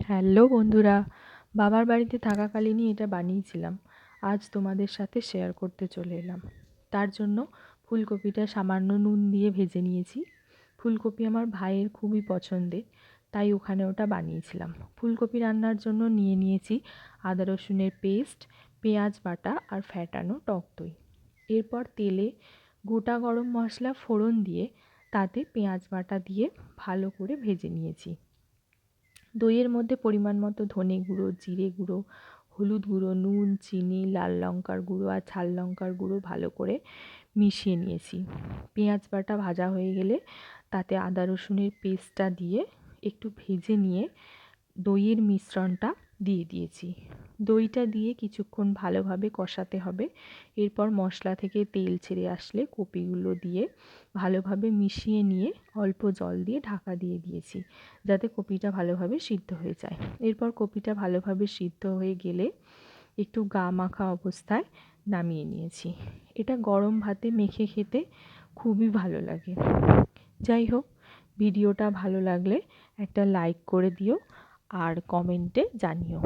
Hello বন্ধুরা, বাবার বাড়িতে থাকাকালীনই এটা বানিয়েছিলাম। আজ তোমাদের সাথে শেয়ার করতে চলে এলাম। তার জন্য ফুলকপিটা সামান্য নুন দিয়ে ভেজে নিয়েছি। ফুলকপি আমার ভাইয়ের খুবই পছন্দের, তাই ওখানে ওটা বানিয়েছিলাম। ফুলকপি রান্নার জন্য নিয়ে নিয়েছি আদা রসুনের পেস্ট, পেঁয়াজ বাটা আর ফ্যাটানো টক দই। এরপর তেলে গোটা গরম মশলা ফোড়ন দিয়ে তাতে পেঁয়াজ বাটা দিয়ে ভালো করে ভেজে নিয়েছি। দইয়ের মধ্যে পরিমাণ মতো ধনে গুঁড়ো, জিরে গুঁড়ো, হলুদ গুঁড়ো, নুন, চিনি, লাল লঙ্কার গুঁড়ো আর ঝাল লঙ্কার গুঁড়ো ভালো করে মিশিয়ে নিয়েছি। পেঁয়াজ বাটা ভাজা হয়ে গেলে তাতে আদা রসুনের পেস্টটা দিয়ে একটু ভেজে নিয়ে দইয়ের মিশ্রণটা দিয়ে দিয়েছি। দইটা দিয়ে কিছুক্ষণ ভালোভাবে কষাতে হবে। এরপর মশলা থেকে তেল ছেড়ে আসলে কপিগুলো দিয়ে ভালোভাবে মিশিয়ে নিয়ে অল্প জল দিয়ে ঢাকা দিয়ে দিয়েছি, যাতে কপিটা ভালোভাবে সিদ্ধ হয়ে যায়। এরপর কপিটা ভালোভাবে সিদ্ধ হয়ে গেলে একটু গা মাখা অবস্থায় নামিয়ে নিয়েছি। এটা গরম ভাতে মেখে খেতে খুবই ভালো লাগে। যাই হোক, ভিডিওটা ভালো লাগলে একটা লাইক করে দিও আর কমেন্টে জানিও।